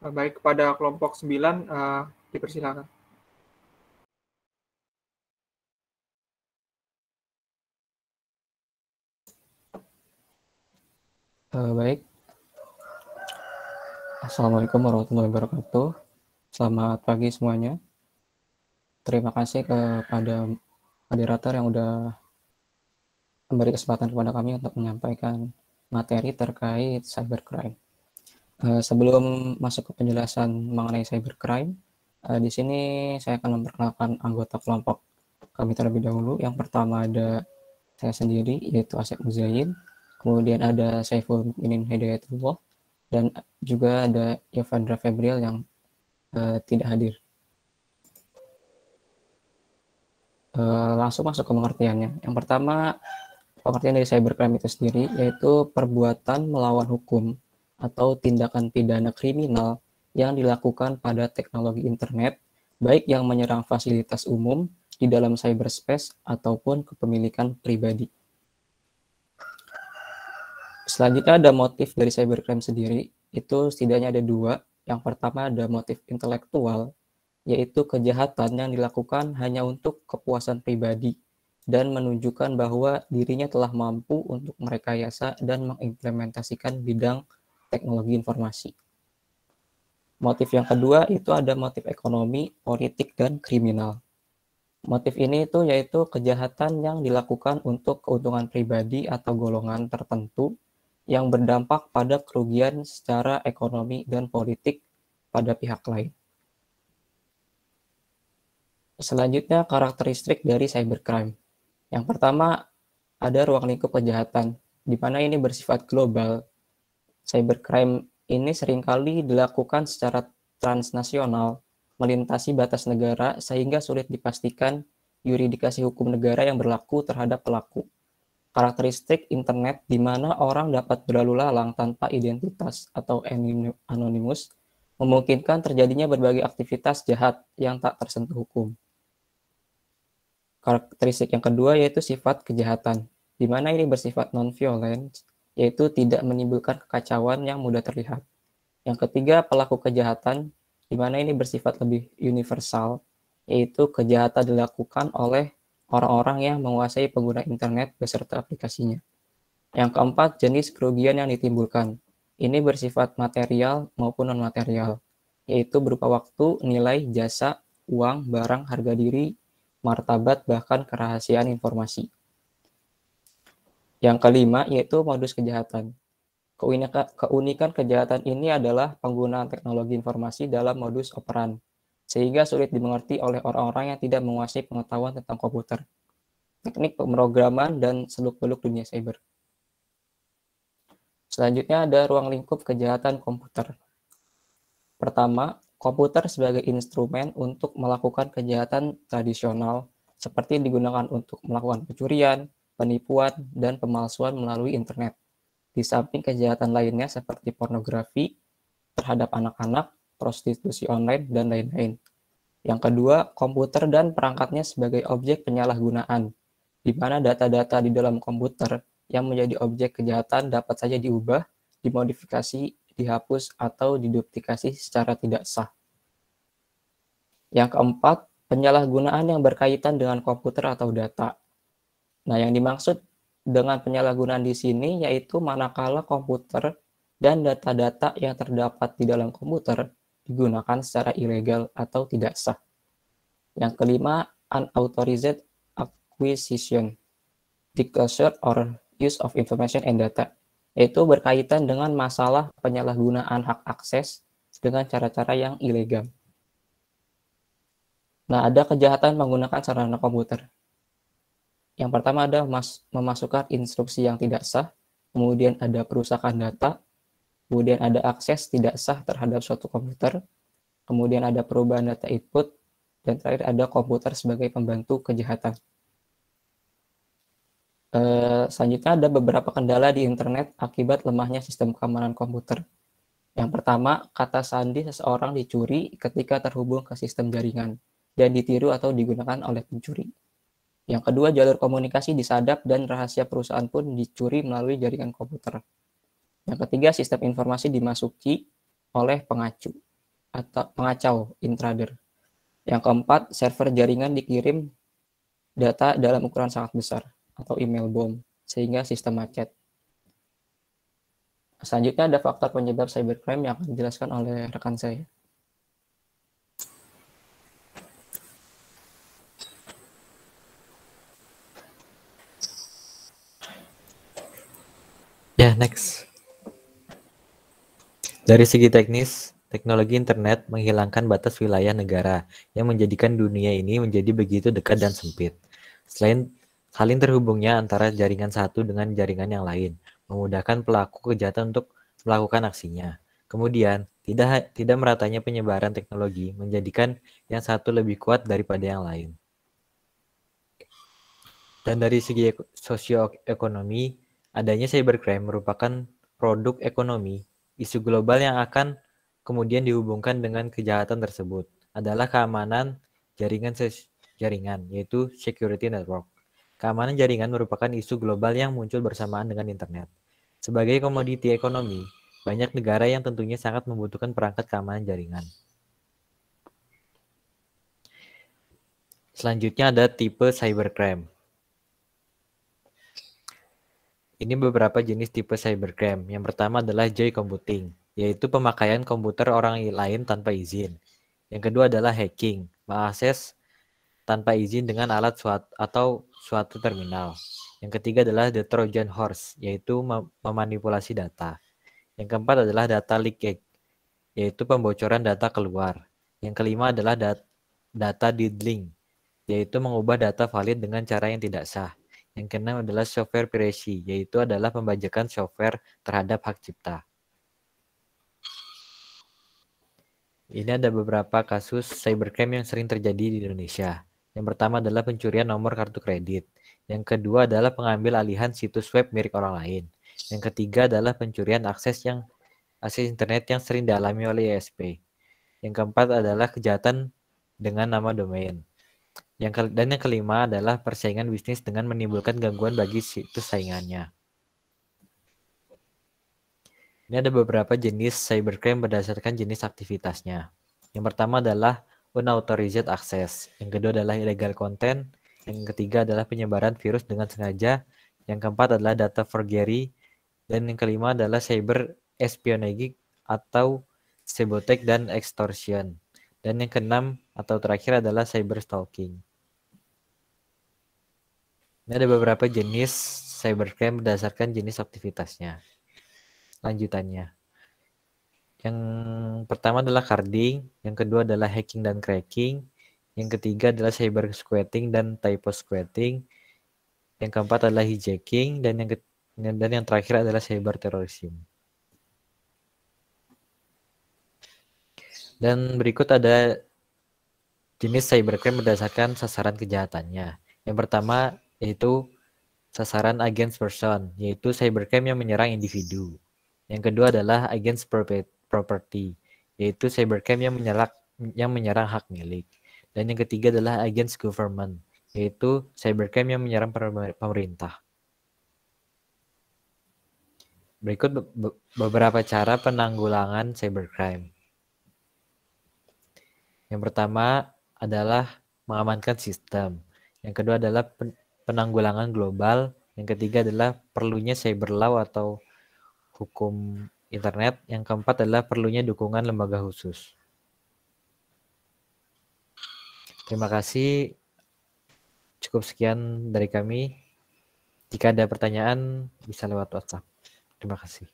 Baik, kepada kelompok 9, dipersilakan. Baik, Assalamualaikum warahmatullahi wabarakatuh. Selamat pagi semuanya. Terima kasih kepada moderator yang sudah memberi kesempatan kepada kami untuk menyampaikan materi terkait cybercrime. Sebelum masuk ke penjelasan mengenai cybercrime, di sini saya akan memperkenalkan anggota kelompok kami terlebih dahulu. Yang pertama ada saya sendiri, yaitu Asep Muzayin. Kemudian ada Saiful Mukminin Hidayatullah, dan juga ada Yovandra Febriel yang tidak hadir. Langsung masuk ke pengertiannya. Yang pertama, pengertian dari cybercrime itu sendiri yaitu perbuatan melawan hukum atau tindakan pidana kriminal yang dilakukan pada teknologi internet, baik yang menyerang fasilitas umum di dalam cyberspace ataupun kepemilikan pribadi. Selanjutnya ada motif dari cybercrime sendiri, itu setidaknya ada dua. Yang pertama ada motif intelektual, yaitu kejahatan yang dilakukan hanya untuk kepuasan pribadi dan menunjukkan bahwa dirinya telah mampu untuk merekayasa dan mengimplementasikan bidang teknologi informasi. Motif yang kedua itu ada motif ekonomi, politik, dan kriminal. Motif ini itu yaitu kejahatan yang dilakukan untuk keuntungan pribadi atau golongan tertentu yang berdampak pada kerugian secara ekonomi dan politik pada pihak lain. Selanjutnya, karakteristik dari cybercrime. Yang pertama, ada ruang lingkup kejahatan, di mana ini bersifat global. Cybercrime ini seringkali dilakukan secara transnasional, melintasi batas negara, sehingga sulit dipastikan yuridikasi hukum negara yang berlaku terhadap pelaku. Karakteristik internet di mana orang dapat berlalu lalang tanpa identitas atau anonimus, memungkinkan terjadinya berbagai aktivitas jahat yang tak tersentuh hukum. Karakteristik yang kedua yaitu sifat kejahatan, di mana ini bersifat non-violent, yaitu tidak menimbulkan kekacauan yang mudah terlihat. Yang ketiga, pelaku kejahatan, di mana ini bersifat lebih universal, yaitu kejahatan dilakukan oleh orang-orang yang menguasai pengguna internet beserta aplikasinya. Yang keempat, jenis kerugian yang ditimbulkan. Ini bersifat material maupun non-material, yaitu berupa waktu, nilai, jasa, uang, barang, harga diri, martabat, bahkan kerahasiaan informasi. Yang kelima, yaitu modus kejahatan. Keunikan kejahatan ini adalah penggunaan teknologi informasi dalam modus operan, sehingga sulit dimengerti oleh orang-orang yang tidak menguasai pengetahuan tentang komputer, teknik pemrograman, dan seluk-beluk dunia cyber. Selanjutnya ada ruang lingkup kejahatan komputer. Pertama, komputer sebagai instrumen untuk melakukan kejahatan tradisional, seperti digunakan untuk melakukan pencurian, penipuan, dan pemalsuan melalui internet. Di samping kejahatan lainnya seperti pornografi terhadap anak-anak, prostitusi online, dan lain-lain. Yang kedua, komputer dan perangkatnya sebagai objek penyalahgunaan, di mana data-data di dalam komputer yang menjadi objek kejahatan dapat saja diubah, dimodifikasi, dihapus, atau diduplikasi secara tidak sah. Yang keempat, penyalahgunaan yang berkaitan dengan komputer atau data. Nah, yang dimaksud dengan penyalahgunaan di sini yaitu manakala komputer dan data-data yang terdapat di dalam komputer digunakan secara ilegal atau tidak sah. Yang kelima, unauthorized acquisition, disclosure, or use of information and data, yaitu berkaitan dengan masalah penyalahgunaan hak akses dengan cara-cara yang ilegal. Nah, ada kejahatan menggunakan sarana komputer. Yang pertama ada memasukkan instruksi yang tidak sah, kemudian ada perusakan data, kemudian ada akses tidak sah terhadap suatu komputer, kemudian ada perubahan data input, dan terakhir ada komputer sebagai pembantu kejahatan. Selanjutnya ada beberapa kendala di internet akibat lemahnya sistem keamanan komputer. Yang pertama, kata sandi seseorang dicuri ketika terhubung ke sistem jaringan dan ditiru atau digunakan oleh pencuri. Yang kedua, jalur komunikasi disadap dan rahasia perusahaan pun dicuri melalui jaringan komputer. Yang ketiga, sistem informasi dimasuki oleh pengacu. atau pengacau intruder. Yang keempat, server jaringan dikirim data dalam ukuran sangat besar atau email bomb sehingga sistem macet. Selanjutnya ada faktor penyebab cybercrime yang akan dijelaskan oleh rekan saya. Ya, next. Dari segi teknis, teknologi internet menghilangkan batas wilayah negara yang menjadikan dunia ini menjadi begitu dekat dan sempit. Selain saling terhubungnya antara jaringan satu dengan jaringan yang lain, memudahkan pelaku kejahatan untuk melakukan aksinya. Kemudian, tidak meratanya penyebaran teknologi menjadikan yang satu lebih kuat daripada yang lain. Dan dari segi sosioekonomi, adanya cybercrime merupakan produk ekonomi. Isu global yang akan kemudian dihubungkan dengan kejahatan tersebut adalah keamanan jaringan, yaitu security network. Keamanan jaringan merupakan isu global yang muncul bersamaan dengan internet. Sebagai komoditi ekonomi, banyak negara yang tentunya sangat membutuhkan perangkat keamanan jaringan. Selanjutnya ada tipe cybercrime. Ini beberapa jenis tipe cybercrime. Yang pertama adalah joy computing, yaitu pemakaian komputer orang lain tanpa izin. Yang kedua adalah hacking, mengakses tanpa izin dengan alat suatu terminal. Yang ketiga adalah the Trojan horse, yaitu memanipulasi data. Yang keempat adalah data leakage, yaitu pembocoran data keluar. Yang kelima adalah data diddling, yaitu mengubah data valid dengan cara yang tidak sah. Yang keenam adalah software piracy, yaitu adalah pembajakan software terhadap hak cipta. Ini ada beberapa kasus cybercrime yang sering terjadi di Indonesia. Yang pertama adalah pencurian nomor kartu kredit. Yang kedua adalah pengambil alihan situs web milik orang lain. Yang ketiga adalah pencurian akses internet yang sering dialami oleh ISP. Yang keempat adalah kejahatan dengan nama domain. Dan yang kelima adalah persaingan bisnis dengan menimbulkan gangguan bagi situs saingannya. Ini ada beberapa jenis cybercrime berdasarkan jenis aktivitasnya. Yang pertama adalah unauthorized access. Yang kedua adalah illegal content. Yang ketiga adalah penyebaran virus dengan sengaja. Yang keempat adalah data forgery. Dan yang kelima adalah cyber espionage atau sabotage dan extortion. Dan yang keenam atau terakhir adalah cyber stalking. Ini ada beberapa jenis cybercrime berdasarkan jenis aktivitasnya. Lanjutannya. Yang pertama adalah carding, yang kedua adalah hacking dan cracking, yang ketiga adalah cyber squatting dan typo squatting, yang keempat adalah hijacking, dan yang terakhir adalah cyber terrorism. Dan berikut ada jenis cybercrime berdasarkan sasaran kejahatannya. Yang pertama yaitu sasaran against person, yaitu cybercrime yang menyerang individu. Yang kedua adalah against property, yaitu cybercrime yang menyerang hak milik. Dan yang ketiga adalah against government, yaitu cybercrime yang menyerang pemerintah. Berikut beberapa cara penanggulangan cybercrime. Yang pertama adalah mengamankan sistem. Yang kedua adalah penanggulangan global. Yang ketiga adalah perlunya cyber law atau hukum internet. Yang keempat adalah perlunya dukungan lembaga khusus. Terima kasih. Cukup sekian dari kami. Jika ada pertanyaan bisa lewat WhatsApp. Terima kasih.